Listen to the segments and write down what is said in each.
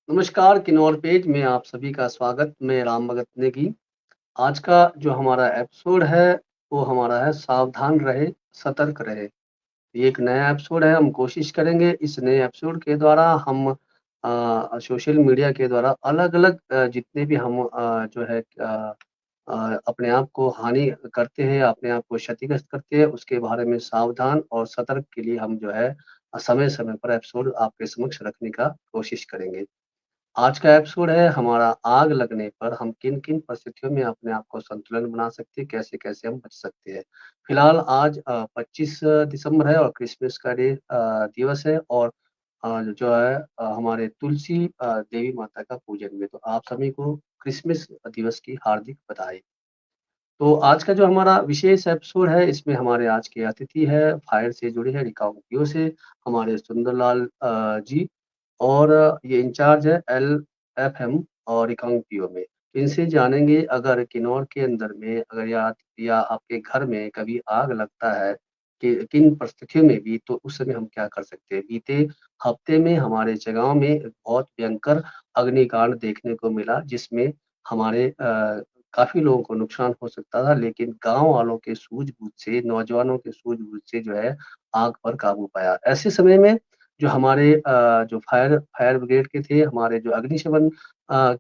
नमस्कार, किन्नौर पेज में आप सभी का स्वागत। मैं राम भगत नेगी। आज का जो हमारा एपिसोड है, वो हमारा है सावधान रहे, सतर्क रहे। ये एक नया एपिसोड है, हम कोशिश करेंगे इस नए एपिसोड के द्वारा हम सोशल मीडिया के द्वारा अलग-अलग जितने भी हम जो है अपने आप को हानि करते हैं, अपने आप को क्षतिग्रस्त करते हैं, उसके बारे में सावधान और सतर्क के लिए हम जो है समय-समय पर एपिसोड आपके समक्ष रखने का कोशिश करेंगे। आज का एपिसोड है हमारा आग लगने पर हम किन-किन परिस्थितियों में अपने आप को संतुलन बना सकते हैं, कैसे-कैसे हम बच सकते हैं। फिलहाल आज 25 दिसंबर है और क्रिसमस का दिवस है और जो है हमारे तुलसी देवी माता का पूजन भी है। तो आप सभी को क्रिसमस दिवस की हार्दिक बधाई। तो आज का जो हमारा विशेष एपिसोड है, इसमें हमारे आज के अतिथि है, फायर से जुड़े हैं रिकांगपिओ से हमारे सुंदरलाल जी और ये इंचार्ज है एलएफएम और रिकांगपिओ में। इनसे जानेंगे अगर किन्नौर के अंदर में अगर या आपके घर में कभी आग लगता है, कि किन परिस्थितियों में भी तो उस समय हम क्या कर सकते हैं? बीते हफ्ते में हमारे जगाँव में एक बहुत भयंकर अग्निकांड देखने को मिला, जिसमें हमारे काफ़ी लोगों को नुकसान हो सकता था, लेकिन गाँव वालों के सूझबूझ से, नौजवानों के सूझबूझ से जो है आग पर काबू पाया। ऐसे समय में जो हमारे जो फायर फायर ब्रिगेड के थे, हमारे जो अग्निशमन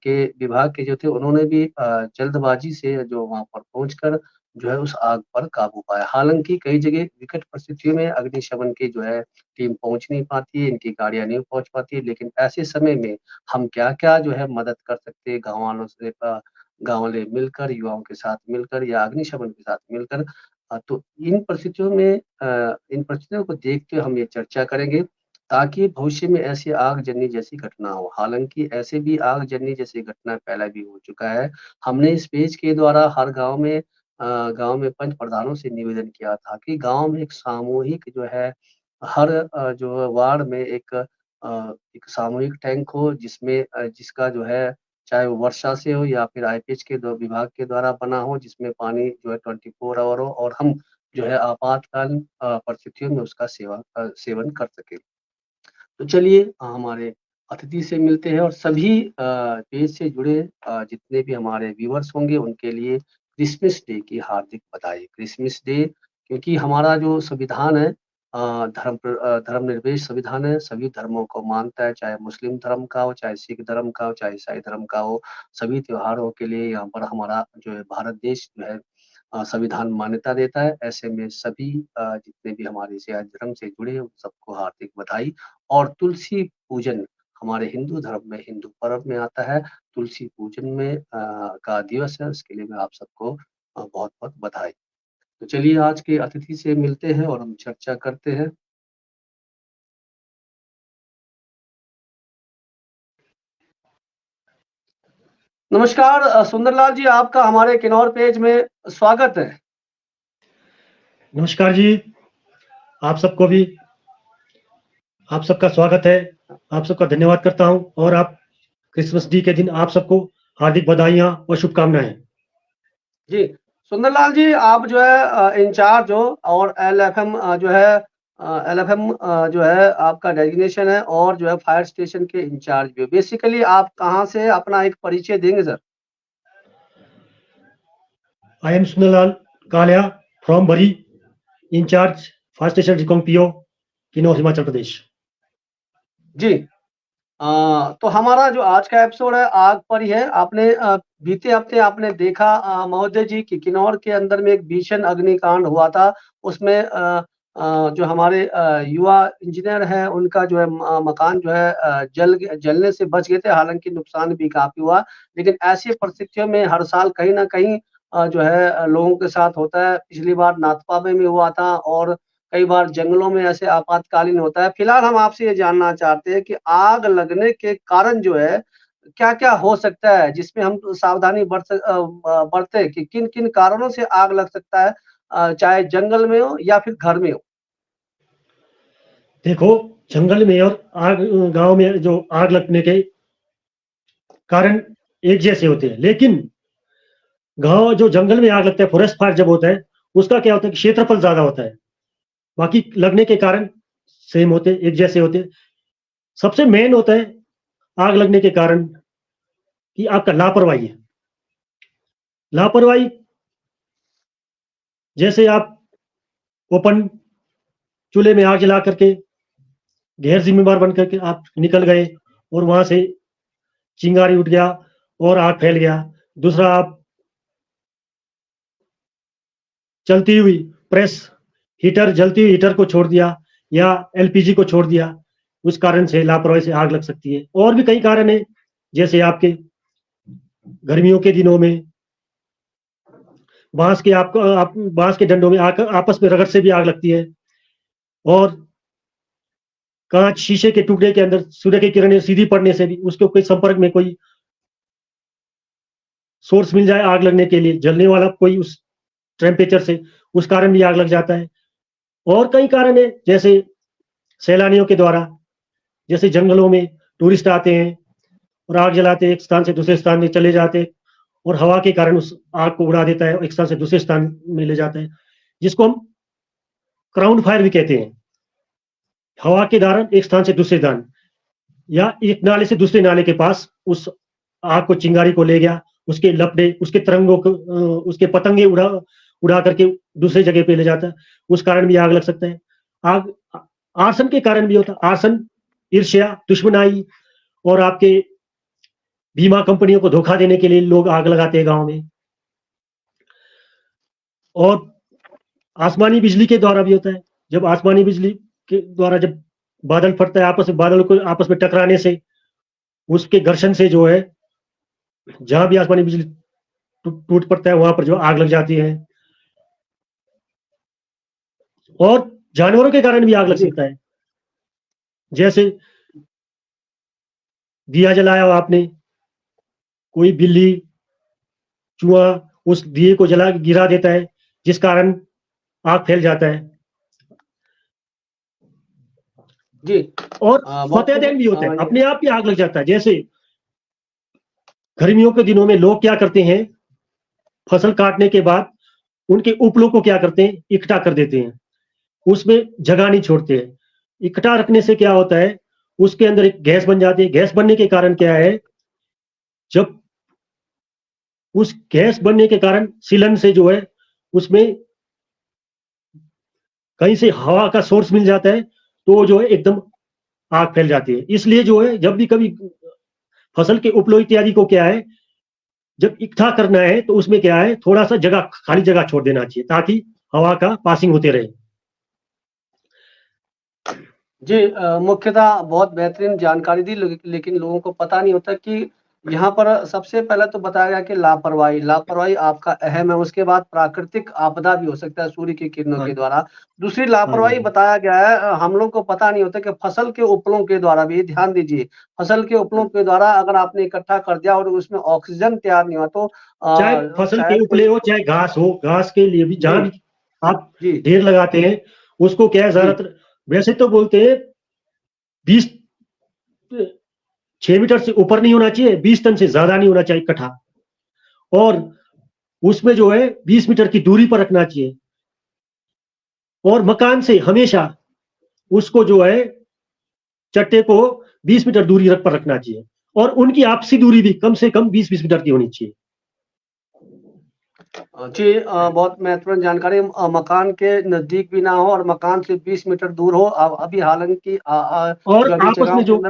के विभाग के जो थे, उन्होंने भी जल्दबाज़ी से जो वहाँ पर पहुँचकर जो है उस आग पर काबू पाया। हालाँकि कई जगह विकट परिस्थितियों में अग्निशमन की जो है टीम पहुँच नहीं पाती है, इनकी गाड़ियाँ नहीं पहुँच पाती है, लेकिन ऐसे समय में हम क्या-क्या जो है मदद कर सकते हैं गाँव वालों से गाँव वाले मिलकर, युवाओं के साथ मिलकर या अग्निशमन के साथ मिलकर तो इन परिस्थितियों को देखते हुए हम ये चर्चा करेंगे, ताकि भविष्य में ऐसी आगजनी जैसी घटना हो। हालाँकि ऐसे भी आगजनी जैसी घटना पहले भी हो चुका है। हमने इस पेज के द्वारा हर गाँव में पंच प्रधानों से निवेदन किया था कि गाँव में एक सामूहिक जो है हर जो वार्ड में एक सामूहिक टैंक हो जिसमें जिसका जो है चाहे वो वर्षा से हो या फिर आईपीएच के दो विभाग के द्वारा बना हो जिसमें पानी जो है 24 आवर हो और हम जो है आपातकालीन परिस्थितियों में उसका सेवन कर सकें। तो चलिए हमारे अतिथि से मिलते हैं और सभी पेज से जुड़े जितने भी हमारे व्यूअर्स होंगे उनके लिए क्रिसमस डे की हार्दिक बधाई। क्रिसमस डे क्योंकि हमारा जो संविधान है धर्मनिरपेक्ष संविधान है, सभी धर्मों को मानता है, चाहे मुस्लिम धर्म का हो, चाहे सिख धर्म का हो, चाहे ईसाई धर्म का हो, सभी त्योहारों के लिए यहाँ पर हमारा जो है भारत देश जो है संविधान मान्यता देता है। ऐसे में सभी जितने भी हमारे इस धर्म से जुड़े हैं, उन सबको हार्दिक बधाई। और तुलसी पूजन हमारे हिंदू धर्म में हिंदू पर्व में आता है। तुलसी पूजन में का दिवस है, उसके लिए मैं आप सबको बहुत-बहुत बधाई। तो चलिए आज के अतिथि से मिलते हैं और हम चर्चा करते हैं। नमस्कार सुंदरलाल जी, आपका हमारे किन्नौर पेज में स्वागत है। नमस्कार जी, आप सबको भी आप सबका स्वागत है। आप सबका धन्यवाद करता हूं और आप क्रिसमस डे के दिन आप सबको हार्दिक बधाइयां और शुभकामनाएं। जी, सुंदरलाल जी आप जो है इंचार्ज हो और एलएफएम जो है आपका डेजिग्नेशन है और जो है फायर स्टेशन के इंचार्ज भी हो। बेसिकली आप कहाँ से अपना एक परिचय देंगे sir? I am Sundarlal Kalia from Bari, incharge fire station Reckong Peo, Kinnaur, Himachal Pradesh. जी। तो हमारा जो आज का एपिसोड है आग पर ही है। आपने बीते हफ्ते आपने देखा महोदय जी कि किन्नौर के अंदर में एक भीषण अग्निकांड हुआ था। उसमें जो हमारे युवा इंजीनियर हैं उनका जो है मकान जो है जलने से बच गए थे, हालाँकि नुकसान भी काफ़ी हुआ। लेकिन ऐसी परिस्थितियों में हर साल कहीं न कहीं जो है लोगों के साथ होता है। पिछली बार नाथपा में भी हुआ था और कई बार जंगलों में ऐसे आपातकालीन होता है। फिलहाल हम आपसे ये जानना चाहते हैं कि आग लगने के कारण जो है, क्या-क्या हो सकता है जिसमें हम सावधानी बरतें कि किन-किन कारणों से आग लग सकता है चाहे जंगल में हो या फिर घर में हो? देखो, जंगल में और गांव में जो आग लगने के कारण एक जैसे होते हैं, लेकिन गांव जो जंगल में आग लगता है, फॉरेस्ट फायर जब होता है, उसका क्या होता है कि क्षेत्रफल ज्यादा होता है। बाकी लगने के कारण सेम होते हैं, एक जैसे होते हैं। सबसे मेन होता है आग लगने के कारण कि आपका लापरवाही है। लापरवाही जैसे आप ओपन चूल्हे में आग जला करके गैर जिम्मेवार बन करके आप निकल गए और वहां से चिंगारी उठ गया और आग फैल गया। दूसरा, आप चलती हुई प्रेस हीटर, जलती हुई हीटर को छोड़ दिया या एलपीजी को छोड़ दिया, उस कारण से लापरवाही से आग लग सकती है। और भी कई कारण है, जैसे आपके गर्मियों के दिनों में बांस के डंडों में आपस में रगड़ से भी आग लगती है। और कांच शीशे के टुकड़े के अंदर सूर्य की किरणें सीधी पड़ने से भी उसके कोई संपर्क में कोई सोर्स मिल जाए आग लगने के लिए, जलने वाला कोई उस टेम्परेचर से, उस कारण भी आग लग जाता है। और कई कारण है, जैसे सैलानियों के द्वारा, जैसे जंगलों में टूरिस्ट आते हैं और आग जलाते हैं, एक स्थान से दूसरे स्थान में चले जाते हैं और हवा के कारण उस आग को उड़ा देता है और एक स्थान से दूसरे स्थान में ले जाता है, जिसको हम क्राउन फायर भी कहते हैं। हवा के द्वारा एक स्थान से दूसरे स्थान या एक नाले से दूसरे नाले के पास उस आग को, चिंगारी को ले गया, उसके लपड़े, उसके तरंगों को, उसके पतंगे उड़ा करके दूसरे जगह पे ले जाता है, उस कारण भी आग लग सकता है। आग आर्सन के कारण भी होता है। आर्सन, ईर्ष्या, दुश्मनाई और आपके बीमा कंपनियों को धोखा देने के लिए लोग आग लगाते हैं गांव में। और आसमानी बिजली के द्वारा भी होता है। जब आसमानी बिजली के द्वारा जब बादल फटता है, आपस में बादलों को आपस में टकराने से, उसके घर्षण से जो है, जहां भी आसमानी बिजली टूट पड़ता है वहां पर जो आग लग जाती है। और जानवरों के कारण भी आग लग सकता है, जैसे दिया जलाया हो आपने, कोई बिल्ली, चूहा उस दिए को जला के गिरा देता है, जिस कारण आग फैल जाता है। जी। और फतेहदैन भी होता है, अपने आप ही आग लग जाता है। जैसे गर्मियों के दिनों में लोग क्या करते हैं, फसल काटने के बाद उनके उपलों को क्या करते हैं, इकट्ठा कर देते हैं, उसमें जगह नहीं छोड़ते हैं। इकट्ठा रखने से क्या होता है, उसके अंदर एक गैस बन जाती है। गैस बनने के कारण क्या है, जब उस गैस बनने के कारण सीलन से जो है, उसमें कहीं से हवा का सोर्स मिल जाता है, तो जो है एकदम आग फैल जाती है। इसलिए जो है, जब भी कभी फसल के उपलो इत्यादि को क्या है, जब इकट्ठा करना है तो उसमें क्या है, थोड़ा सा जगह, खाली जगह छोड़ देना चाहिए, ताकि हवा का पासिंग होते रहे। जी, मुख्यतः बहुत बेहतरीन जानकारी दी, लेकिन लोगों को पता नहीं होता कि यहाँ पर सबसे पहले तो बताया गया कि लापरवाही आपका अहम है, उसके बाद प्राकृतिक आपदा भी हो सकता है सूर्य की किरणों के द्वारा। दूसरी लापरवाही बताया गया है, हम लोग को पता नहीं होता कि फसल के उपलों के द्वारा भी, ध्यान दीजिए, फसल के उपलों के द्वारा अगर आपने इकट्ठा कर दिया और उसमें ऑक्सीजन तैयार नहीं हुआ तो चाहे फसल के उपले हो, चाहे घास हो, घास के लिए भी जहां भी आप ढेर लगाते हैं, उसको क्या है, ज्यादातर वैसे तो बोलते हैं 6 मीटर से ऊपर नहीं होना चाहिए, 20 टन से ज्यादा नहीं होना चाहिए इकट्ठा, और उसमें जो है 20 मीटर की दूरी पर रखना चाहिए। और मकान से हमेशा उसको जो है, चट्टे को 20 मीटर दूरी पर रखना चाहिए, और उनकी आपसी दूरी भी कम से कम 20-20 मीटर की होनी चाहिए। जी, बहुत महत्वपूर्ण जानकारी। मकान के नजदीक भी ना हो और मकान से 20 मीटर दूर हो। अभी हालांकि और आपस में जो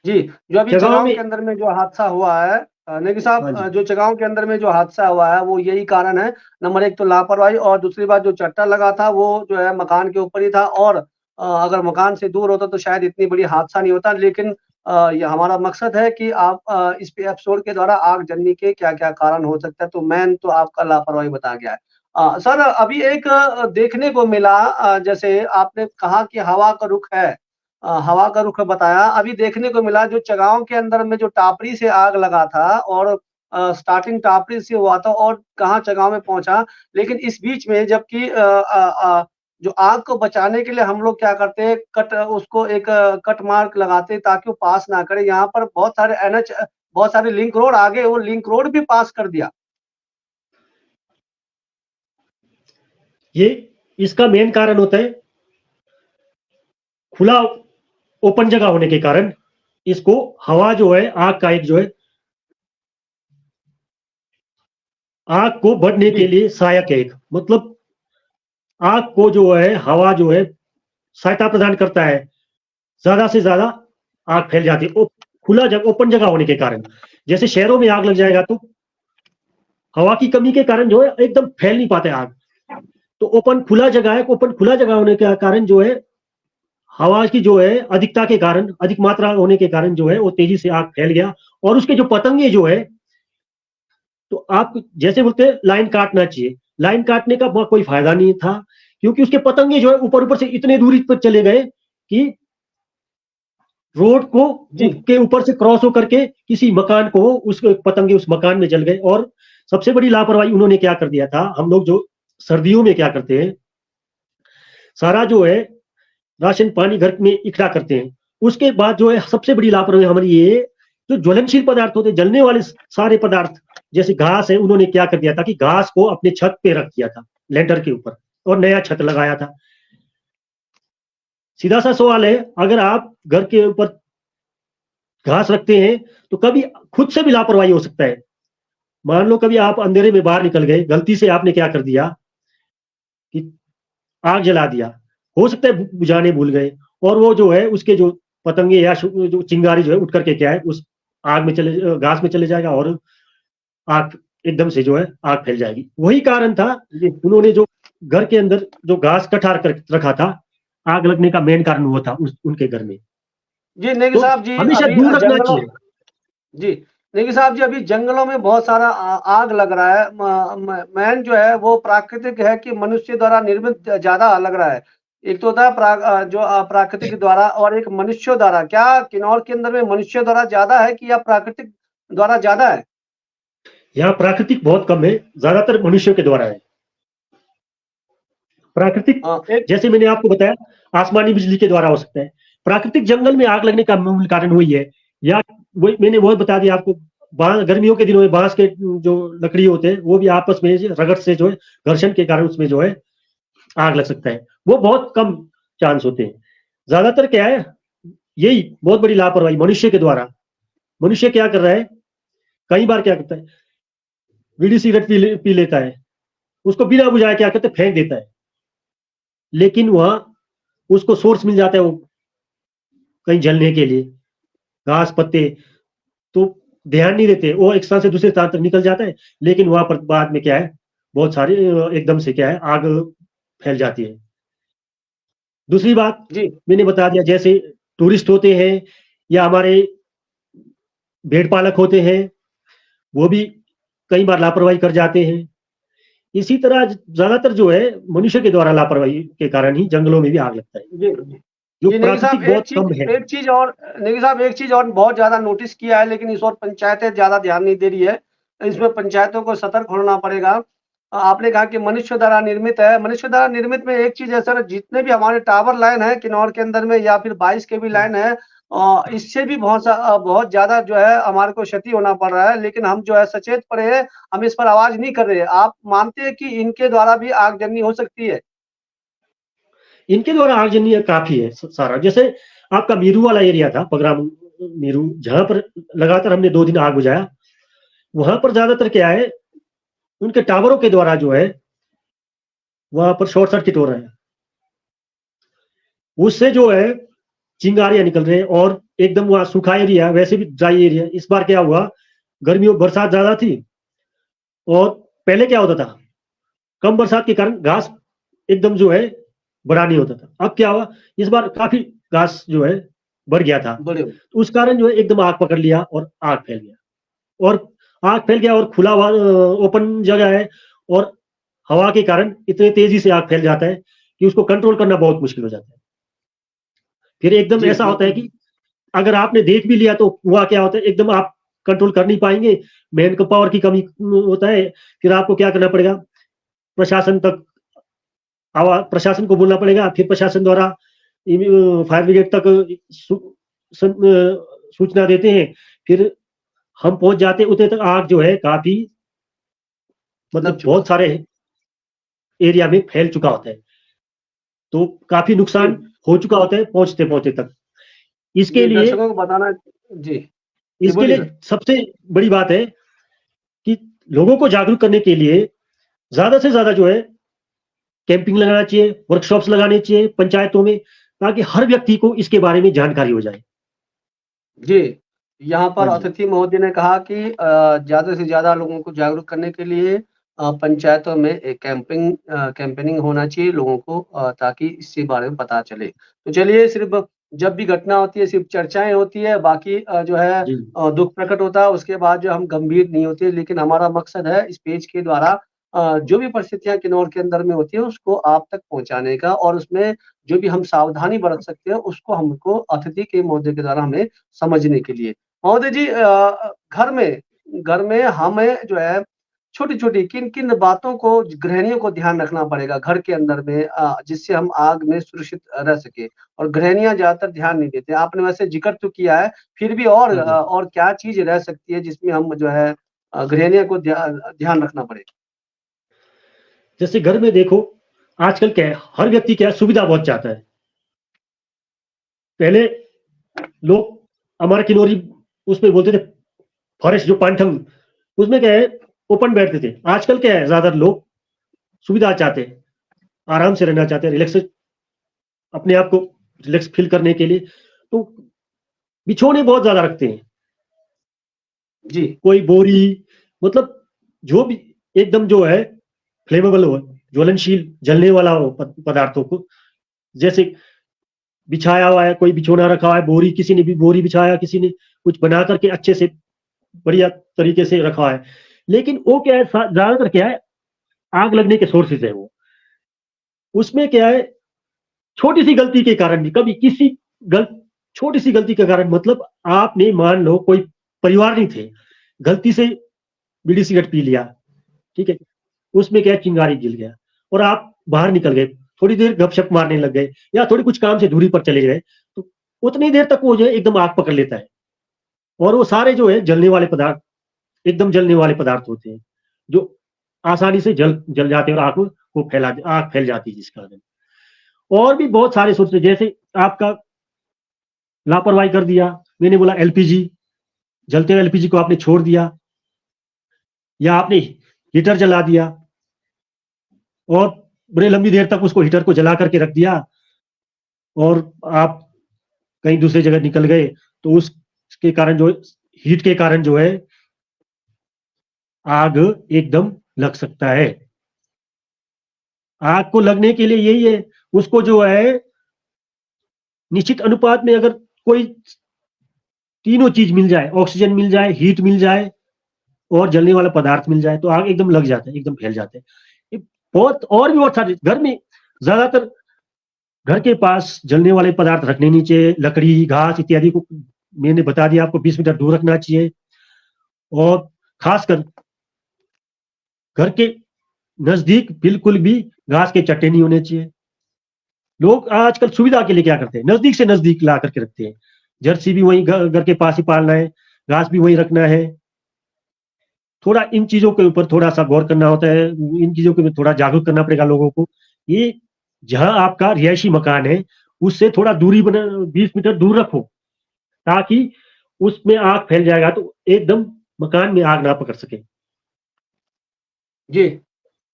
जी, जो अभी चगांव के अंदर में जो हादसा हुआ है, नेगी साहब, जो चगांव के अंदर में जो हादसा हुआ है वो यही कारण है। नंबर 1 तो लापरवाही, और दूसरी बात जो चट्टा लगा था वो जो है मकान के ऊपर ही था, और अगर मकान से दूर होता तो शायद इतनी बड़ी हादसा नहीं होता। लेकिन ये हमारा मकसद है कि आप इस एपिसोड के द्वारा आग जलने के क्या-क्या कारण हो सकता है, तो मेन तो आपका लापरवाही बताया गया है। सर, अभी एक देखने को मिला, जैसे आपने कहा कि हवा का रुख है, हवा का रुख बताया, अभी देखने को मिला जो चगांव के अंदर में जो टापरी से आग लगा था, और स्टार्टिंग टापरी से हुआ था और कहाँ चगांव में पहुंचा। लेकिन इस बीच में जबकि जो आग को बचाने के लिए हम लोग क्या करते हैं, उसको एक कट मार्क लगाते हैं ताकि वो पास ना करे। यहाँ पर बहुत सारे एनएच, बहुत सारे लिंक रोड आगे, वो लिंक रोड भी पास कर दिया। ये इसका मेन कारण होता है खुला ओपन जगह होने के कारण इसको हवा जो है आग का एक जो है आग को बढ़ने के लिए सहायक है, एक मतलब आग को जो है हवा जो है सहायता प्रदान करता है, ज्यादा से ज्यादा आग फैल जाती है खुला जगह, ओपन जगह होने के कारण। जैसे शहरों में आग लग जाएगा तो हवा की कमी के कारण जो है एकदम फैल नहीं पाते आग, तो ओपन खुला जगह है, ओपन खुला जगह होने के कारण जो है हवा की जो है अधिकता के कारण, अधिक मात्रा होने के कारण जो है वो तेजी से आग फैल गया। और उसके जो पतंगे जो है, तो आप जैसे बोलते हैं लाइन काटना चाहिए, लाइन काटने का कोई फायदा नहीं था, क्योंकि उसके पतंगे जो है ऊपर ऊपर से इतने दूरी पर चले गए कि रोड को के ऊपर से क्रॉस होकर के किसी मकान को उस पतंगे उस मकान में जल गए। और सबसे बड़ी लापरवाही उन्होंने क्या कर दिया था, हम लोग जो सर्दियों में क्या करते हैं, सारा जो है राशन पानी घर में इकट्ठा करते हैं, उसके बाद जो है सबसे बड़ी लापरवाही हमारी ये, जो ज्वलनशील पदार्थ होते, जलने वाले सारे पदार्थ जैसे घास है, उन्होंने क्या कर दिया था कि घास को अपने छत पे रख दिया था, लेंटर के ऊपर, और नया छत लगाया था। सीधा सा सवाल है, अगर आप घर के ऊपर घास रखते हैं तो कभी खुद से भी लापरवाही हो सकता है। मान लो कभी आप अंधेरे में बाहर निकल गए, गलती से आपने क्या कर दिया कि आग जला दिया, हो सकता है बुझाने भूल गए, और वो जो है उसके जो पतंगे या जो चिंगारी जो है उठ करके क्या है उस आग में चले, घास में चले जाएगा, और आग एकदम से जो है आग फैल जाएगी। वही कारण था, उन्होंने जो घर के अंदर जो घास कटार कर रखा था, आग लगने का मेन कारण वो था उनके घर में। जी नेगी तो साहब जी, हमेशा अभी दूर रखना जंगलों, चाहिए। जी नेगी साहब जी, अभी जंगलों में बहुत सारा आग लग रहा है। मैन जो है वो प्राकृतिक है कि मनुष्य द्वारा निर्मित ज्यादा लग रहा है? एक तो होता है जो प्राकृतिक द्वारा, और एक मनुष्यों द्वारा। क्या किन्नौर के अंदर में मनुष्य द्वारा ज्यादा है कि या प्राकृतिक द्वारा ज्यादा है? यहाँ प्राकृतिक बहुत कम है, ज्यादातर मनुष्यों के द्वारा है। प्राकृतिक जैसे मैंने आपको बताया आसमानी बिजली के द्वारा हो सकता है, प्राकृतिक जंगल में आग लगने का मूल कारण वही है। या वही मैंने बहुत बता दिया आपको, गर्मियों के दिनों में बांस के जो लकड़ी होते हैं वो भी आपस में रगड़ से जो है घर्षण के कारण उसमें जो है आग लग सकता है, वो बहुत कम चांस होते हैं। ज्यादातर क्या है, यही बहुत बड़ी लापरवाही मनुष्य के द्वारा। मनुष्य क्या कर रहा है, कई बार क्या करता है, बीड़ी सिगरेट पी लेता है, उसको बिना बुझाए क्या करते फेंक देता है, लेकिन वहां उसको सोर्स मिल जाता है वो कहीं जलने के लिए, घास पत्ते, तो ध्यान नहीं देते, वो एक स्थान से दूसरे स्थान तक निकल जाता है, लेकिन वहां पर बाद में क्या है बहुत सारी एकदम से क्या है आग फैल जाती है। दूसरी बात जी मैंने बता दिया, जैसे टूरिस्ट होते हैं या हमारे भेड़ पालक होते हैं, वो भी कई बार लापरवाही कर जाते हैं। इसी तरह ज्यादातर जो है मनुष्य के द्वारा लापरवाही के कारण ही जंगलों में भी आग लगता है, जी जो जी नेगी साहब, प्राकृतिक बहुत कम है। एक चीज और नेगी साहब, एक चीज और बहुत ज्यादा नोटिस किया है, लेकिन इस और पंचायतें ज्यादा ध्यान नहीं दे रही है। इसमें पंचायतों को सतर्क होना पड़ेगा। आपने कहा कि मनुष्य द्वारा निर्मित है। मनुष्य द्वारा निर्मित में एक चीज है सर, जितने भी हमारे टावर लाइन है किन्नौर के अंदर में, या फिर 22 के भी लाइन है, इससे भी बहुत ज्यादा जो है हमारे को क्षति होना पड़ रहा है। लेकिन हम जो है सचेत पड़े हैं, हम इस पर आवाज नहीं कर रहे हैं। आप मानते हैं कि इनके द्वारा भी आगजनी हो सकती है? इनके द्वारा आगजनी काफी है सारा। जैसे आपका मीरू वाला एरिया था, पगराम मीरू, जहां पर लगातार हमने 2 दिन आग बुझाया, वहां पर ज्यादातर क्या है उनके टावरों के द्वारा जो है वहां पर शॉर्ट सर्किट हो रहा है, उससे जो है चिंगारियां निकल रहे हैं, और एकदम वहां सूखा एरिया, वैसे भी ड्राई एरिया। इस बार क्या हुआ, गर्मियों बरसात ज्यादा थी, और पहले क्या होता था कम बरसात के कारण घास एकदम जो है बड़ा नहीं होता था। अब क्या हुआ, इस बार काफी घास जो है बढ़ गया था, बड़े तो उस कारण जो है एकदम आग पकड़ लिया और आग फैल गया। और आग फैल गया, और खुला हुआ ओपन जगह है, और हवा के कारण इतने तेजी से आग फैल जाता है कि उसको कंट्रोल करना बहुत मुश्किल हो जाता है। फिर एकदम जी ऐसा होता है बिल्कुल। कि अगर आपने देख भी लिया तो हुआ क्या होता है, एकदम आप कंट्रोल कर नहीं पाएंगे, मैन पावर की कमी होता है। फिर आपको क्या करना पड़ेगा, प्रशासन तक प्रशासन को बोलना पड़ेगा, फिर प्रशासन द्वारा फायर ब्रिगेड तक सूचना देते हैं, फिर हम पहुंच जाते हैं, उतने तक आग जो है काफी लग मतलब चुका। बहुत सारे एरिया में फैल चुका होता है, तो काफी जी नुकसान हो चुका होता है पहुंचते पहुंचते तक। इसके जी, लिए दर्शकों को बताना जी, जी इसके बोलिए लिए सर। सबसे बड़ी बात है कि लोगों को जागरूक करने के लिए ज़्यादा से ज़्यादा जो है कैंपिंग लगाना चाहिए, वर्कशॉप्स लगाने चाहिए पंचायतों में, ताकि हर व्यक्ति को इसके बारे में जानकारी हो जाए। जी, यहाँ हाँ पर जी। अतिथि महोदय ने कहा कि ज़्यादा से ज़्यादा लोगों को जागरूक करने के लिए पंचायतों में एक कैंपेनिंग होना चाहिए लोगों को, ताकि इसके बारे में पता चले। तो चलिए, सिर्फ़ जब भी घटना होती है सिर्फ़ चर्चाएँ होती है, बाकी जो है जी, दुःख प्रकट होता है, उसके बाद जो हम गंभीर नहीं होते, लेकिन हमारा मकसद है इस पेज के द्वारा जो भी परिस्थितियाँ किन्नौर के अंदर में होती है उसको आप तक पहुँचाने का, और उसमें जो भी हम सावधानी बरत सकते हैं उसको हमको अतिथि के महोदय के द्वारा हमें समझने के लिए। महोदय जी, घर में हमें जो है छोटी-छोटी किन-किन बातों को गृहिणियों को ध्यान रखना पड़ेगा घर के अंदर में, जिससे हम आग में सुरक्षित रह सकें, और गृहिणियाँ ज़्यादातर ध्यान नहीं देते। आपने वैसे ज़िक्र तो किया है, फिर भी हाँ जी। और क्या चीज़ रह सकती है जिसमें हम जो है गृहिणियों को ध्यान रखना पड़े? जैसे घर में देखो, आजकल क्या है, हर व्यक्ति क्या है, सुविधा बहुत चाहता है। पहले लोग हमारे किन्नौरी उसमें बोलते थे फॉरेस्ट जो पांठंग, उसमें क्या है ओपन बैठते थे। आजकल क्या है, ज़्यादातर लोग सुविधा चाहते हैं, आराम से रहना चाहते हैं, रिलैक्स अपने आप को रिलैक्स फ़ील करने के लिए, तो बिछौने बहुत ज़्यादा रखते हैं। जी, कोई बोरी, मतलब जो भी एकदम जो है फ्लेमेबल हो, ज्वलनशील, जलने वाला हो पदार्थों को, जैसे बिछाया हुआ है, कोई बिछोना रखा हुआ है, बोरी किसी ने भी बोरी बिछाया, किसी ने कुछ बना करके अच्छे से बढ़िया तरीके से रखा है। लेकिन वो क्या है, ज़्यादातर क्या है, आग लगने के सोर्सेज़ है वो। उसमें क्या है, छोटी-सी गलती के कारण भी कभी किसी गल छोटी-सी गलती के कारण, मतलब आपने मान लो कोई परिवार नहीं थे, गलती से बीड़ी सिगरेट पी लिया, ठीक है? उसमें क्या है, चिंगारी जल गया और आप बाहर निकल गए, थोड़ी देर गपशप मारने लग गए या थोड़ी कुछ काम से दूरी पर चले गए, तो उतनी देर तक वो जो है एकदम आग पकड़ लेता है और वो सारे जो है जलने वाले पदार्थ, एकदम जलने वाले पदार्थ होते हैं, जो आसानी से जल जल जाते हैं और आग फैल जाती है जिस कारण। और भी बहुत सारे सोर्स हैं, जैसे आपका लापरवाही कर दिया, मैंने बोला एलपीजी, जलते हुए एलपीजी को आपने छोड़ दिया या आपने हीटर जला दिया और बड़े लंबी देर तक उसको हीटर को जला करके रख दिया और आप कहीं दूसरी जगह निकल गए, तो उसके कारण जो हीट के कारण जो है आग एकदम लग सकता है। आग को लगने के लिए यही है, उसको जो है निश्चित अनुपात में अगर कोई तीनों चीज मिल जाए, ऑक्सीजन मिल जाए, हीट मिल जाए और जलने वाला पदार्थ मिल जाए, तो आग एकदम लग जाता है, एकदम फैल जाता है। ये बहुत और भी बहुत सारे घर में ज्यादातर घर के पास जलने वाले पदार्थ रखने नहीं चाहिए, लकड़ी, घास इत्यादि को मैंने बता दिया आपको 20 मीटर दूर रखना चाहिए और खासकर घर के नजदीक बिल्कुल भी घास के चट्टे नहीं होने चाहिए। लोग आजकल सुविधा के लिए क्या करते हैं, नजदीक से नजदीक ला करके रखते हैं, जर्सी भी वहीं घर के पास ही पालना है, घास भी वहीं रखना है। थोड़ा इन चीजों के ऊपर थोड़ा सा गौर करना होता है, इन चीजों के ऊपर थोड़ा जागरूक करना पड़ेगा लोगों को। ये जहां आपका रिहायशी मकान है उससे थोड़ा दूरी बना, 20 मीटर दूर रखो, ताकि उसमें आग फैल जाएगा तो एकदम मकान में आग ना पकड़ सके। जी।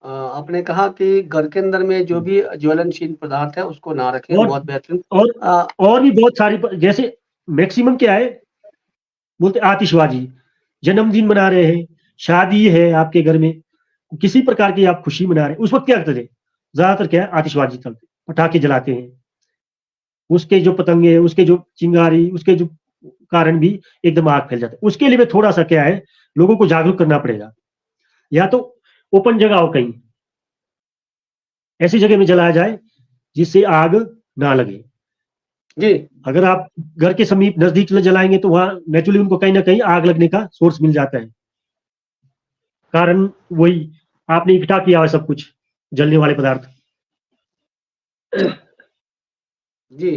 आपने कहा कि घर के अंदर में जो भी ज्वलनशील पदार्थ है उसको ना रखें, और बहुत बेहतरीन। और अ, और भी बहुत सारी जैसे मैक्सिमम क्या है, बोलते आतिशबाजी, जन्मदिन मना रहे हैं, शादी है आपके घर में, किसी प्रकार की आप खुशी मना रहे हैं, उस वक्त क्या करते थे, ज्यादातर क्या है आतिशबाजी चलते, पटाखे जलाते हैं, उसके जो पतंगे, उसके जो चिंगारी, उसके जो कारण भी एकदम आग फैल जाता है। उसके लिए थोड़ा सा क्या है, लोगों को जागरूक करना पड़ेगा, या तो ओपन जगह हो कहीं, ऐसी जगह में जलाया जाए जिससे आग ना लगे। जी, अगर आप घर के समीप नजदीक जलाएंगे तो वहां नेचुरली उनको कहीं ना कहीं आग लगने का सोर्स मिल जाता है, कारण वही आपने इकट्ठा किया है सब कुछ जलने वाले पदार्थ। जी।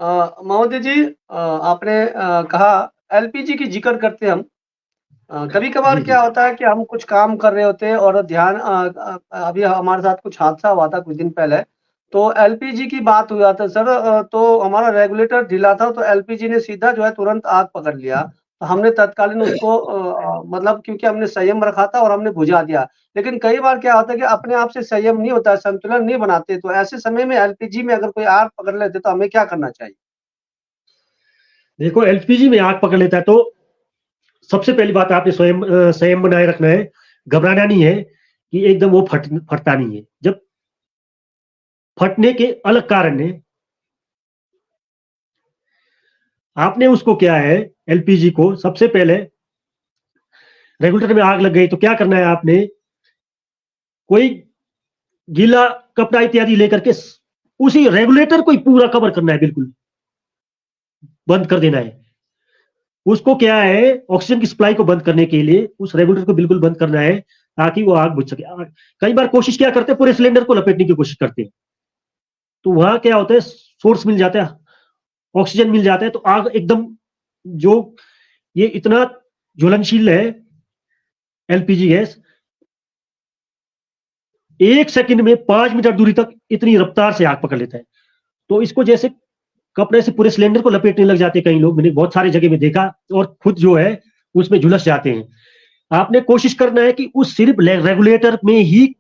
महोदय जी, आपने कहा एलपीजी की ज़िक्र करते हम। कभी-कभार जी जी। क्या होता है कि हम कुछ काम कर रहे होते हैं और ध्यान, अभी हमारे साथ कुछ हादसा हुआ था कुछ दिन पहले। तो एलपीजी की बात हुआ था सर, तो हमारा रेगुलेटर ढीला था तो एलपीजी ने सीधा जो है तुरंत आग पकड़ लिया। तो हमने तत्कालीन उसको मतलब क्योंकि हमने संयम रखा था और हमने बुझा दिया। लेकिन कई बार क्या होता है कि अपने आप से संयम नहीं होता है, संतुलन नहीं बनाते, तो ऐसे समय में एलपीजी में अगर कोई आग पकड़ लेते तो हमें क्या करना चाहिए? देखो, एलपीजी में आग पकड़ लेता है तो सबसे पहली बात आपने स्वयं संयम बनाए रखना है, घबराना नहीं है कि एकदम वो फटता नहीं है। जब फटने के अलग कारण है, आपने उसको क्या है, एलपीजी को सबसे पहले रेगुलेटर में आग लग गई तो क्या करना है आपने, कोई गीला कपड़ा इत्यादि लेकर के उसी रेगुलेटर को ही पूरा कवर करना है, बिल्कुल बंद कर देना है। उसको क्या है, ऑक्सीजन की सप्लाई को बंद करने के लिए उस रेगुलेटर को बिल्कुल बंद करना है ताकि वो आग बुझ सके। कई बार कोशिश क्या करते हैं, पूरे सिलेंडर को लपेटने की कोशिश करते हैं, तो वहां क्या होता है, सोर्स मिल जाता है, ऑक्सीजन मिल जाता है, तो आग एकदम, जो ये इतना ज्वलनशील है एलपीजी गैस, 1 सेकंड में 5 मीटर दूरी तक इतनी रफ्तार से आग पकड़ लेता है। तो इसको जैसे कपड़े से पूरे सिलेंडर को लपेटने लग जाते हैं कई लोग, मैंने बहुत सारी जगह में देखा, और खुद जो है उसमें झुलस जाते हैं। आपने कोशिश करना है कि उस सिर्फ रेगुलेटर में ही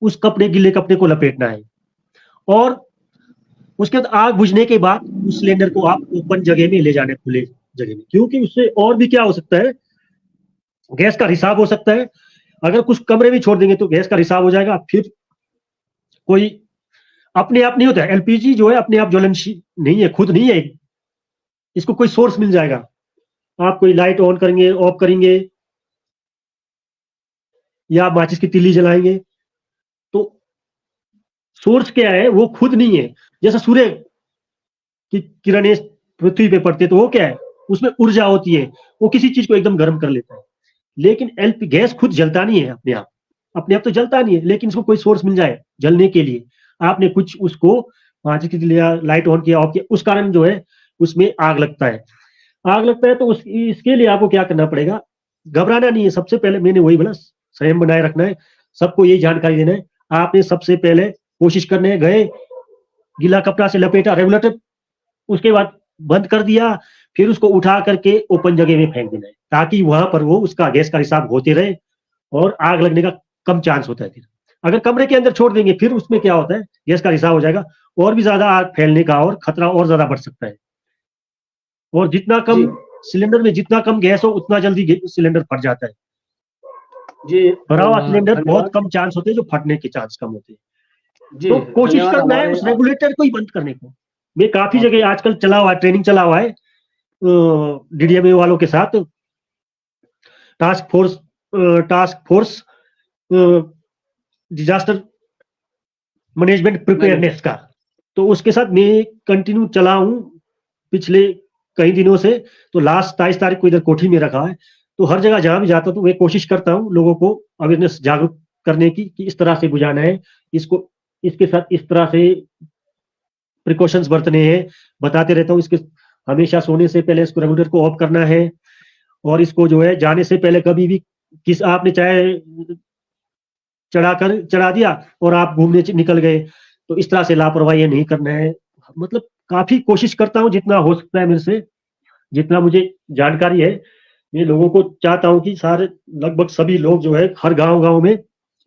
उस कपड़े, गीले कपड़े को लपेटना है, और उसके बाद आग बुझने के बाद उस सिलेंडर को आप ओपन जगह में ले जाने, खुले जगह में, क्योंकि उससे और भी क्या हो सकता है, गैस का रिसाव हो सकता है। अगर कुछ कमरे में छोड़ देंगे तो गैस का रिसाव हो जाएगा, फिर कोई अपने आप नहीं होता है, एलपीजी जो है अपने आप ज्वलनशील नहीं है, खुद नहीं है, इसको कोई सोर्स मिल जाएगा। आप कोई लाइट ऑन करेंगे, ऑफ करेंगे, या माचिस की तिल्ली जलाएंगे, तो सोर्स क्या है, वो खुद नहीं है। जैसा सूर्य की किरणें पृथ्वी पे पड़ती है तो वो क्या है, उसमें ऊर्जा होती है, वो किसी चीज को एकदम गर्म कर लेता है। लेकिन एलपी गैस खुद जलता नहीं है अपने आप, अपने आप तो जलता नहीं है, लेकिन इसको कोई सोर्स मिल जाए जलने के लिए, आपने कुछ उसको माचिस की तिल्ली, लाइट ऑन किया, ऑफ किया, उस कारण जो है उसमें आग लगता है। आग लगता है तो इसके लिए आपको क्या करना पड़ेगा, घबराना नहीं है। सबसे पहले मैंने वही बोला, संयम बनाए रखना है, सबको यही जानकारी देना है। आपने सबसे पहले कोशिश करने है, गए, गीला कपड़ा से लपेटा रेगुलेटर, उसके बाद बंद कर दिया, फिर उसको उठा करके ओपन जगह में फेंक देना है, ताकि वहां पर वो उसका गैस का रिसाव होते रहे और आग लगने का कम चांस होता है। फिर अगर कमरे के अंदर छोड़ देंगे, फिर उसमें क्या होता है, गैस का रिसाव हो जाएगा, और भी ज्यादा आग फैलने का और खतरा और ज्यादा बढ़ सकता है। और जितना कम जी, सिलेंडर में जितना कम गैस हो, उतना जल्दी सिलेंडर फट जाता है। जी, भरा हुआ सिलेंडर बहुत धन्यवाद। कम चांस होते हैं, जो फटने के चांस कम होते हैं। जी, तो कोशिश धन्यवाद करना है हमारे उस रेगुलेटर को ही बंद करने को। मैं काफी आप जगह आजकल चला हुआ है, ट्रेनिंग चला हुआ है डीडीएमए वालों के साथ, task force disaster management manage preparedness का। तो उसके साथ मैं कंटिन्यू चला हूँ पिछले कई दिनों से। तो लास्ट 27 तारीख को इधर कोठी में रखा है, तो हर जगह जहां भी जाता हूँ तो मैं कोशिश करता हूँ लोगों को अवेयरनेस जागरूक करने की, कि इस तरह से बुझाना है इसको, इसके साथ इस तरह से प्रिकॉशंस बरतने हैं, बताते रहता हूँ। इसके हमेशा सोने से पहले इसको रेगुलेटर को ऑफ करना है, और इसको जो है जाने से पहले कभी भी, किस आपने चाहे चढ़ा दिया और आप घूमने निकल गए, तो इस तरह से लापरवाही नहीं करना है। मतलब काफी कोशिश करता हूँ जितना हो सकता है मेरे से, जितना मुझे जानकारी है, मैं लोगों को चाहता हूँ कि सारे, लगभग सभी लोग जो है हर गांव गांव में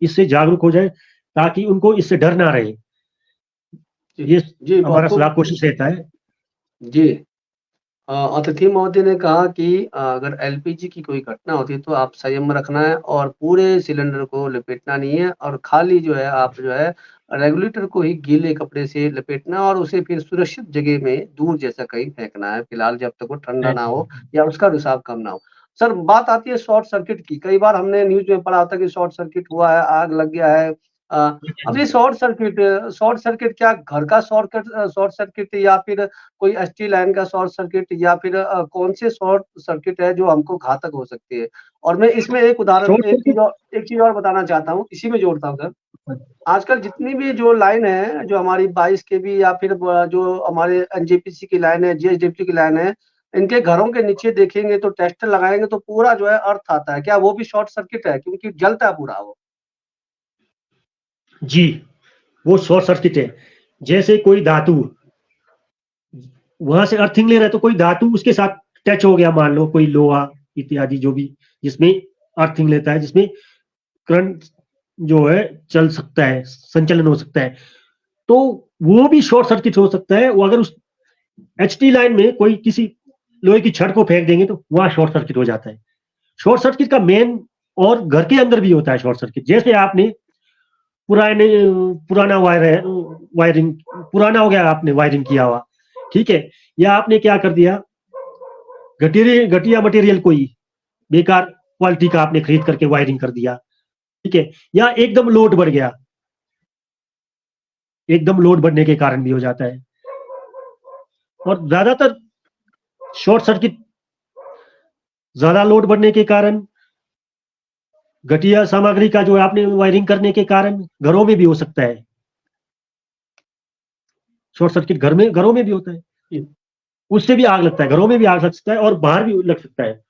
इससे जागरूक हो जाए, ताकि उनको इससे डर ना रहे। जी, ये जी, बहुत हमारा सलाह खूब। कोशिश रहता है। जी, अतिथि महोदय ने कहा कि अगर एलपीजी की कोई घटना होती है तो आप संयम रखना है और पूरे सिलेंडर को लपेटना नहीं है, और खाली जो है आप जो है रेगुलेटर को ही गीले कपड़े से लपेटना है और उसे फिर सुरक्षित जगह में दूर जैसा कहीं फेंकना है, फिलहाल जब तक वो ठंडा ना हो या उसका रिसाव कम ना हो। सर, बात आती है शॉर्ट सर्किट की। कई बार हमने न्यूज़ में पढ़ा होता है कि शॉर्ट सर्किट हुआ है, आग लग गया है। अब ये शॉर्ट सर्किट क्या घर का शॉर्ट सर्किट या फिर कोई एसटी लाइन का शॉर्ट सर्किट, या फिर कौन से शॉर्ट सर्किट है जो हमको घातक हो सकती है? और मैं इसमें शॉर्ट सर्किट, एक चीज़ और बताना चाहता हूँ, इसी में जोड़ता हूँ सर। आजकल जितनी भी जो लाइन है, जो हमारी 22 केवी या फिर जो हमारे एनजेपीसी की लाइन है, जीएसडब्ल्यू की लाइन है, इनके घरों के नीचे देखेंगे तो टेस्टर लगाएँगे तो पूरा जो है अर्थ आता है। क्या वो भी शॉर्ट सर्किट है? क्योंकि जलता है पूरा वो। जी, वो शॉर्ट सर्किट है। जैसे कोई धातु वहां से अर्थिंग ले रहा है, तो कोई धातु उसके साथ टच हो गया, मान लो कोई लोहा इत्यादि जो भी जिसमें अर्थिंग लेता है, जिसमें करंट जो है चल सकता है, संचलन हो सकता है, तो वो भी शॉर्ट सर्किट हो सकता है। वो अगर उस एचटी लाइन में कोई किसी लोहे की छड़ को फेंक देंगे तो वहां शॉर्ट सर्किट हो जाता है। शॉर्ट सर्किट का मेन और घर के अंदर भी होता है शॉर्ट सर्किट। जैसे आपने पुराने पुराना वायरिंग पुराना हो गया, आपने वायरिंग किया हुआ, ठीक है, या आपने क्या कर दिया, घटिया मटेरियल कोई बेकार क्वालिटी का आपने खरीद करके वायरिंग कर दिया, ठीक है, या एकदम लोड बढ़ गया, एकदम लोड बढ़ने के कारण भी हो जाता है। और ज्यादातर शॉर्ट सर्किट ज्यादा लोड बढ़ने के कारण, घटिया सामग्री का जो है आपने वायरिंग करने के कारण घरों में भी हो सकता है। शॉर्ट सर्किट घरों में भी होता है, उससे भी आग लगता है, घरों में भी आग लग सकता है और बाहर भी लग सकता है।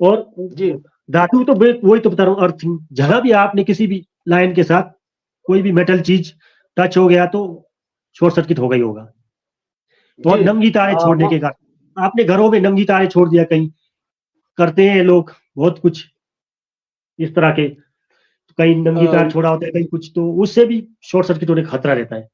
और जी धातु तो वही तो बता रहा हूँ, अर्थिंग, जहां भी आपने किसी भी लाइन के साथ कोई भी मेटल चीज टच हो गया तो शॉर्ट सर्किट हो गई होगा। तो और जी नंगी तारे छोड़ने के कारण, आपने घरों में नंगी तारे छोड़ दिया, कहीं करते हैं लोग बहुत कुछ इस तरह के, कहीं नंगी तार छोड़ा होता है, कहीं कुछ, तो उससे भी शॉर्ट सर्किट होने का खतरा रहता है।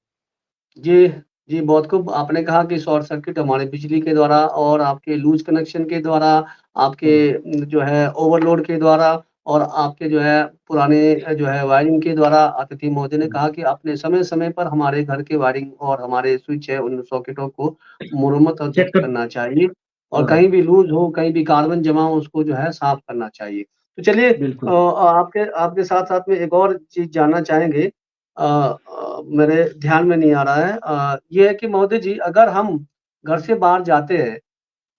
जी, जी, बहुत खूब आपने कहा कि शॉर्ट सर्किट हमारे बिजली के द्वारा और आपके लूज़ कनेक्शन के द्वारा, आपके जो है ओवरलोड के द्वारा और आपके जो है पुराने जो है वायरिंग के द्वारा। अतिथि महोदय ने कहा कि अपने समय-समय पर हमारे घर के वायरिंग और हमारे स्विच है, उन सॉकेटों को मुरम्मत और चेक दुरुस्त कर, करना चाहिए और हाँ, कहीं भी लूज़ हो, कहीं भी कार्बन जमा हो, उसको जो है साफ करना चाहिए। तो चलिए बिल्कुल। आपके आपके साथ-साथ में एक और चीज़ जानना चाहेंगे, मेरे ध्यान में नहीं आ रहा है। ये है कि महोदय जी, अगर हम घर से बाहर जाते हैं,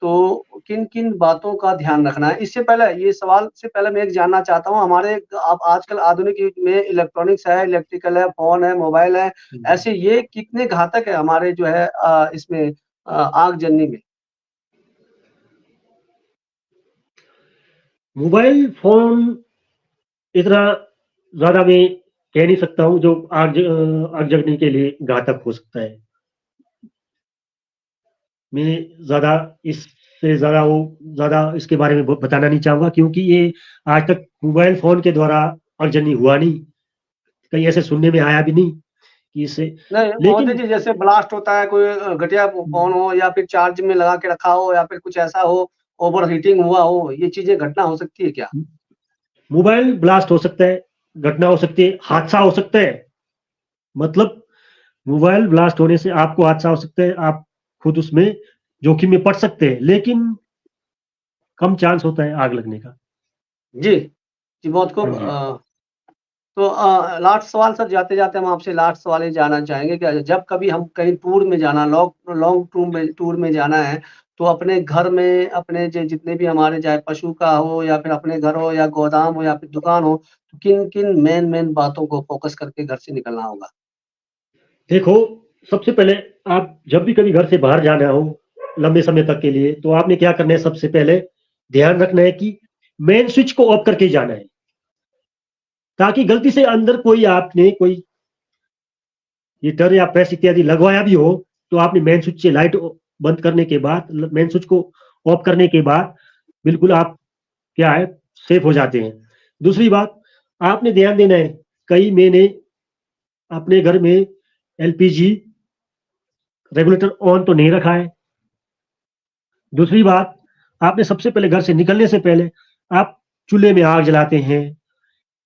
तो किन-किन बातों का ध्यान रखना है? इससे पहले ये सवाल से पहले मैं एक जानना चाहता हूँ, हमारे अब आजकल आधुनिक युग में इलेक्ट्रॉनिक्स है, इलेक्ट्रिकल है, फ़ोन है, मोबाइल है, ऐसे ये कितने घातक है हमारे जो है इसमें आगजनी में? मोबाइल फोन इतना ज्यादा मैं कह नहीं सकता हूँ जो आग जगने के लिए घातक हो सकता है। मैं ज्यादा इससे ज्यादा इसके बारे में बताना नहीं चाहूंगा, क्योंकि ये आज तक मोबाइल फोन के द्वारा आगजनी हुआ नहीं, कहीं ऐसे सुनने में आया भी नहीं कि इससे। नहीं, महोदय लेकिन जी, जैसे ब्लास्ट होता है, कोई घटिया फ़ोन हो या फिर चार्ज में लगा के रखा हो या फिर कुछ ऐसा हो, ओवर हीटिंग हुआ हो, ये चीज़ें घटना हो सकती है क्या? मोबाइल ब्लास्ट हो सकता है, घटना हो सकती है, हादसा हो सकता है। मतलब मोबाइल ब्लास्ट होने से आपको हादसा हो सकता है, आप खुद उसमें जोखिम में पड़ सकते हैं, लेकिन कम चांस होता है आग लगने का। जी, जी, बहुत खूब। हाँ जी। तो लास्ट सवाल सर, जाते-जाते हम आपसे लास्ट सवाल ये जानना चाहेंगे कि जब कभी हम कहीं टूर में जाना, लॉन्ग लॉन्ग टूर में जाना है, तो अपने घर में अपने जितने भी हमारे, चाहे पशु का हो या फिर अपने घर हो या गोदाम हो या फिर दुकान हो, तो किन-किन मेन बातों को फ़ोकस करके घर से निकलना होगा? देखो, सबसे पहले आप जब भी कभी घर से बाहर जाना हो लंबे समय तक के लिए, तो आपने क्या करना है, सबसे पहले ध्यान रखना है कि मेन स्विच को ऑफ करके ही जाना है, ताकि गलती से अंदर कोई हीटर या प्रेस इत्यादि लगवाया भी हो, तो आपने मेन स्विच से लाइट बंद करने के बाद, मेन स्विच को ऑफ करने के बाद बिल्कुल आप क्या है, सेफ हो जाते हैं। दूसरी बात, आपने ध्यान देना है, कई मैंने अपने घर में एलपीजी रेगुलेटर ऑन तो नहीं रखा है। दूसरी बात, आपने सबसे पहले घर से निकलने से पहले आप चूल्हे में आग जलाते हैं,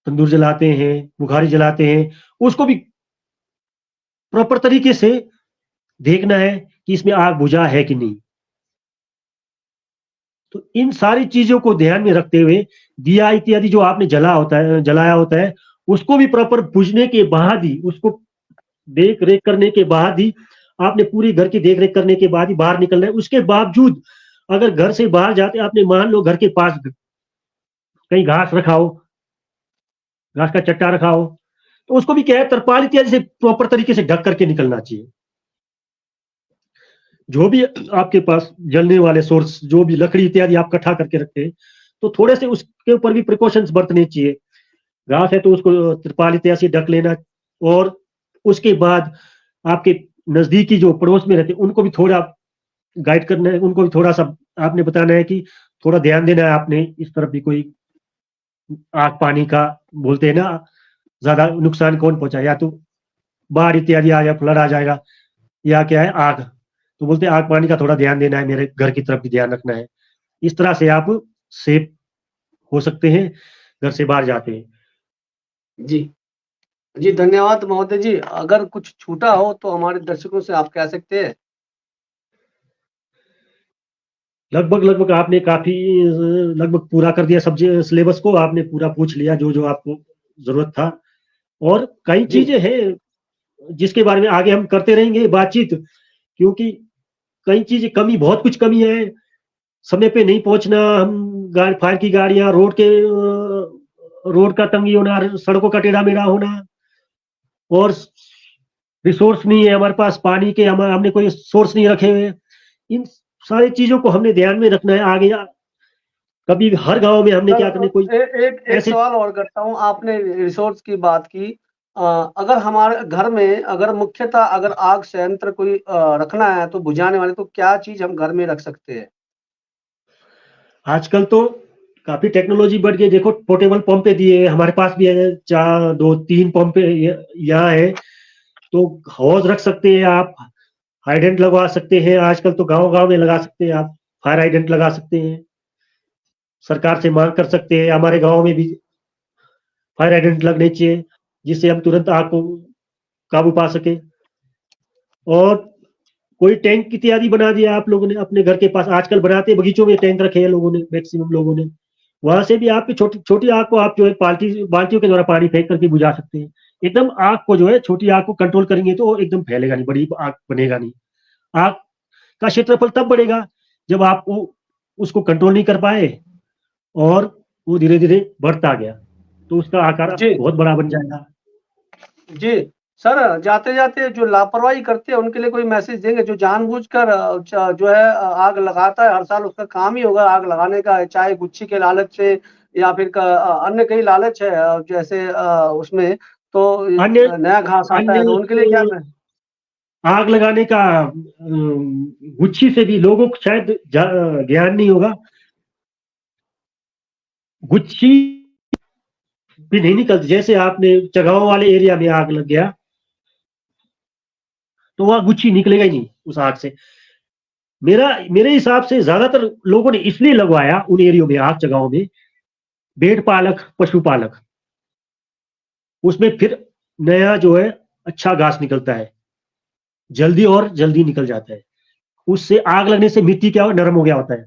तंदूर जलाते हैं, बुखारी जलाते हैं, उसको भी प्रॉपर तरीके से देखना है कि इसमें आग बुझा है कि नहीं। तो इन सारी चीजों को ध्यान में रखते हुए दिया इत्यादि जो आपने जलाया होता है, उसको भी प्रॉपर बुझने के बाद ही, उसको देख रेख करने के बाद ही, आपने पूरी घर की देख रेख करने के बाद ही बाहर निकलना है। उसके बावजूद अगर घर से बाहर जाते, आपने मान लो घर के पास कहीं घास रखा हो, घास का चट्टा रखा हो, तो उसको भी क्या है, तरपाल इत्यादि से प्रॉपर तरीके से ढक करके निकलना चाहिए। जो भी आपके पास जलने वाले सोर्स, जो भी लकड़ी इत्यादि आप इकट्ठा करके रखते हैं, तो थोड़े से उसके ऊपर भी प्रिकॉशंस बरतने चाहिए। घास है तो उसको त्रिपाल इत्यादि से ढक लेना, और उसके बाद आपके नजदीकी जो पड़ोस में रहते हैं उनको भी थोड़ा गाइड करना है, उनको भी थोड़ा सा आपने बताना है कि थोड़ा ध्यान देना है आपने, इस तरफ भी कोई आग पानी का बोलते हैं ना, ज्यादा नुकसान कौन पहुंचाए, या तो बाढ़ इत्यादि आ जाए, फ्लड आ जाएगा, या क्या है आग, तो बोलते हैं आग पानी का थोड़ा ध्यान देना है, मेरे घर की तरफ भी ध्यान रखना है। इस तरह से आप सेफ हो सकते हैं घर से बाहर जाते हैं। जी जी, धन्यवाद महोदय जी। अगर कुछ छूटा हो तो हमारे दर्शकों से आप कह सकते हैं। लगभग आपने काफी लगभग पूरा कर दिया, सब्जेक्ट सिलेबस को आपने पूरा पूछ लिया जो जो आपको जरूरत था। और कई जी चीजें हैं जिसके बारे में आगे हम करते रहेंगे बातचीत, क्योंकि कई चीजें कमी, बहुत कुछ कमी है, समय पे नहीं पहुंचना, हम फायर की गाड़ियां, रोड का तंगी होना, सड़कों का टेढ़ा मेढ़ा होना, और रिसोर्स नहीं है हमारे पास पानी के, हमने कोई सोर्स नहीं रखे हुए। इन सारी चीजों को हमने ध्यान में रखना है आगे। कभी हर गांव में हमने सर, क्या करना, कोई एक ऐसे। सवाल और करता हूँ। आपने रिसोर्स की बात की। अगर हमारे घर में अगर मुख्यतः अगर आग संयंत्र कोई रखना है तो बुझाने वाले, तो क्या चीज हम घर में रख सकते हैं? आजकल तो काफी टेक्नोलॉजी बढ़ गई, देखो पोर्टेबल पंप दिए हमारे पास भी है, 2 3 पंप यहाँ है, तो हौज रख सकते हैं आप, हाइडेंट लगवा सकते हैं, आजकल तो गांव गांव में लगा सकते हैं आप, फायर हाइडेंट लगा सकते हैं, सरकार से मांग कर सकते हैं हमारे गांव में भी फायर हाइडेंट लगने चाहिए, जिससे हम तुरंत आग को काबू पा सके। और कोई टैंक इत्यादि बना दिया आप लोगों ने अपने घर के पास, आजकल बनाते बगीचों में टैंक रखे हैं लोगों ने, मैक्सिमम लोगों ने, वहां से भी आपकी छोटी छोटी आग को आप जो है बाल्टियों के द्वारा पानी फेंक करके बुझा सकते हैं। एकदम आग को जो है, छोटी आग को कंट्रोल करेंगे तो एकदम फैलेगा नहीं, बड़ी आग बनेगा नहीं। आग का क्षेत्रफल तब बढ़ेगा जब आप उसको कंट्रोल नहीं कर पाए और वो धीरे धीरे बढ़ता गया, तो उसका आकार जी बहुत बड़ा बन जाएगा। जी सर, जाते जाते जो लापरवाही करते हैं उनके लिए कोई मैसेज देंगे? जो जानबूझकर जो है आग लगाता है, हर साल उसका काम ही होगा आग लगाने का, चाहे गुच्छी के लालच से या फिर अन्य कई लालच है, जैसे उसमें तो अन्य नया घास आता अन्य है, तो उनके लिए क्या मैं? आग लगाने का गुच्छी से भी लोगों को शायद ज्ञान नहीं होगा, गुच्छी भी नहीं निकलती। जैसे आपने चगांव वाले एरिया में आग लग गया तो वहां गुच्छी निकलेगा ही नहीं उस आग से। मेरे हिसाब से ज्यादातर लोगों ने इसलिए लगवाया उन एरियो में आग, जगहों में, भेड़ पालक, पशुपालक, उसमें फिर नया जो है अच्छा घास निकलता है, जल्दी और जल्दी निकल जाता है। उससे आग लगने से मिट्टी क्या नरम हो गया होता है,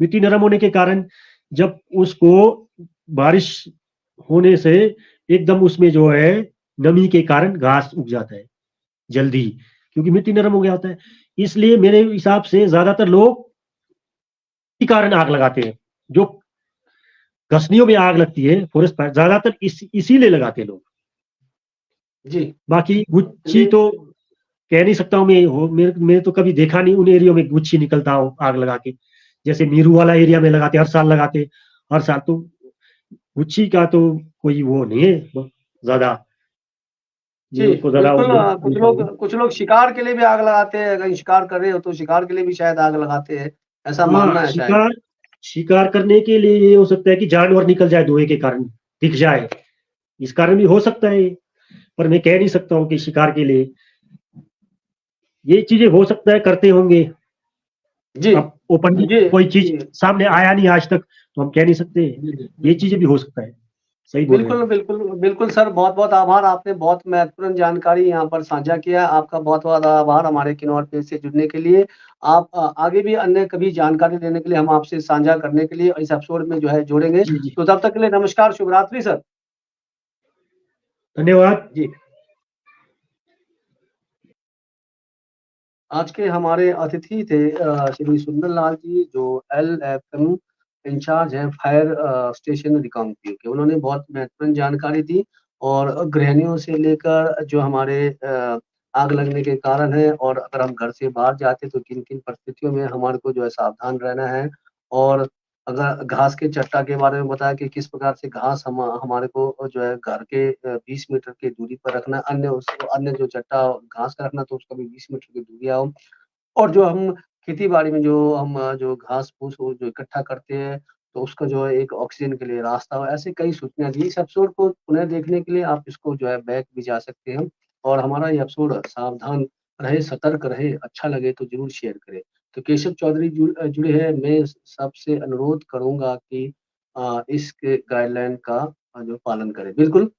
मिट्टी नरम होने के कारण जब उसको बारिश होने से एकदम उसमें जो है नमी के कारण घास उग जाता है जल्दी, क्योंकि मिट्टी नरम हो गया होता है। इसलिए मेरे हिसाब से ज्यादातर लोग इसी कारण आग लगाते हैं। जो घसनियों में आग लगती है, फॉरेस्ट फायर, ज्यादातर इसीलिए लगाते हैं लोग। जी बाकी गुच्छी चलिए। तो कह नहीं सकता हूँ मैं, मेरे तो कभी देखा नहीं उन एरियो में गुच्छी निकलता हो आग लगा के, जैसे मीरू वाला एरिया में लगाते, हर साल लगाते, हर साल तो गुच्छी का तो कोई वो नहीं है ज्यादा, ये जी उसको ज्यादा बिल्कुल। वो कुछ लोग शिकार के लिए भी आग लगाते हैं, कहीं शिकार कर रहे हो तो शिकार के लिए भी शायद आग लगाते हैं, ऐसा हाँ, मानना है शायद। शिकार शिकार करने के लिए ये हो सकता है कि जानवर निकल जाए धुएं के कारण, दिख जाए, इस कारण भी हो सकता है, पर मैं कह नहीं सकता हूँ कि शिकार के लिए। ये चीजें हो सकता है करते होंगे, जी अब ओपनली जी कोई चीज जी सामने आया नहीं आज तक, तो हम कह नहीं सकते, ये चीजें भी हो सकता है। सही बोल रहे बिल्कुल हैं। बिल्कुल बिल्कुल सर, बहुत बहुत आभार। आपने बहुत महत्वपूर्ण जानकारी यहाँ पर साझा किया। आपका बहुत बहुत आभार हमारे किन्नौर पेज से जुड़ने के लिए। आप आगे भी अन्य कभी जानकारी देने के लिए, हम आपसे साझा करने के लिए इस एपिसोड में जो है जोड़ेंगे। जी जी, तो तब तक के लिए नमस्कार, शुभ रात्रि सर। धन्यवाद। जी, आज के हमारे अतिथि थे श्री सुंदर लाल जी, जो LFM इंचार्ज हैं फायर स्टेशन रिकांगपिओ के। उन्होंने बहुत महत्वपूर्ण जानकारी दी, और गृहिणियों से लेकर जो हमारे आग लगने के कारण है, और अगर हम घर से बाहर जाते तो किन किन परिस्थितियों में हमारे को जो है सावधान रहना है, और अगर घास के चट्टा के बारे में बताया कि किस प्रकार से घास हमारे को जो है घर के 20 मीटर की दूरी पर रखना है, अन्य जो चट्टा घास का रखना तो उसका भी 20 मीटर की दूरी हो। और जो हम खेती-बाड़ी में जो हम जो घास-फूस वो जो इकट्ठा करते हैं, तो उसका जो है एक ऑक्सीजन के लिए रास्ता हो, ऐसे कई सूचना दी। इस एपिसोड को पुनः देखने के लिए आप इसको जो है बैक भी जा सकते हैं और हमारा ये एपिसोड सावधान रहे, सतर्क रहे, अच्छा लगे तो ज़रूर शेयर करें। तो केशव चौधरी जुड़े हैं, मैं सबसे अनुरोध करूँगा कि इसके गाइडलाइन का जो पालन करें। बिल्कुल,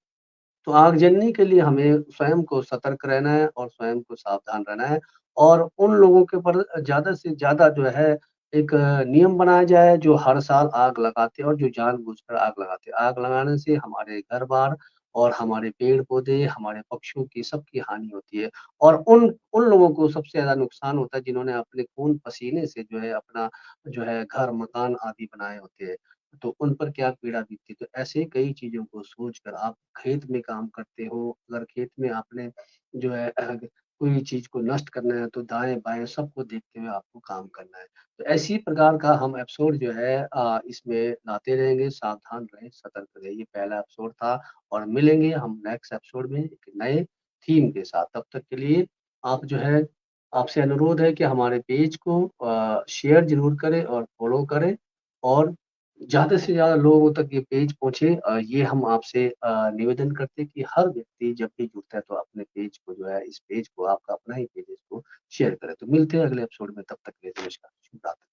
तो आगजनी के लिए हमें स्वयं को सतर्क रहना है और स्वयं को सावधान रहना है और उन लोगों के ऊपर ज़्यादा से ज़्यादा जो है एक नियम बनाया जाए जो हर साल आग लगाते हैं और जो जानबूझकर आग लगाते हैं। आग लगाने से हमारे घर-बार और हमारे पेड़-पौधे, हमारे पक्षियों की सबकी हानि होती है और उन उन लोगों को सबसे ज़्यादा नुकसान होता है जिन्होंने अपने खून-पसीने से जो है अपना जो है घर, मकान आदि बनाए होते हैं। तो उन पर क्या पीड़ा बीतती है। तो ऐसे कई चीज़ों को सोचकर आप खेत में काम करते हो, अगर खेत में आपने जो है कोई चीज़ को नष्ट करना है तो दाएँ-बाएँ सबको देखते हुए आपको काम करना है। तो ऐसी प्रकार का हम एपिसोड जो है इसमें लाते रहेंगे, सावधान रहें, सतर्क रहें। ये पहला एपिसोड था और मिलेंगे हम नेक्स्ट एपिसोड में एक नए थीम के साथ। तब तक के लिए आप जो है आपसे अनुरोध है कि हमारे पेज को शेयर ज़रूर करें और फॉलो करें और ज़्यादा से ज़्यादा लोगों तक ये पेज पहुँचे ये हम आपसे निवेदन करते हैं कि हर व्यक्ति जब भी जुड़ता है तो अपने पेज को जो है इस पेज को आपका अपना ही पेज है इसको शेयर करें। तो मिलते हैं अगले एपिसोड में तब तक के लिए नमस्कार, शुभ रात्रि।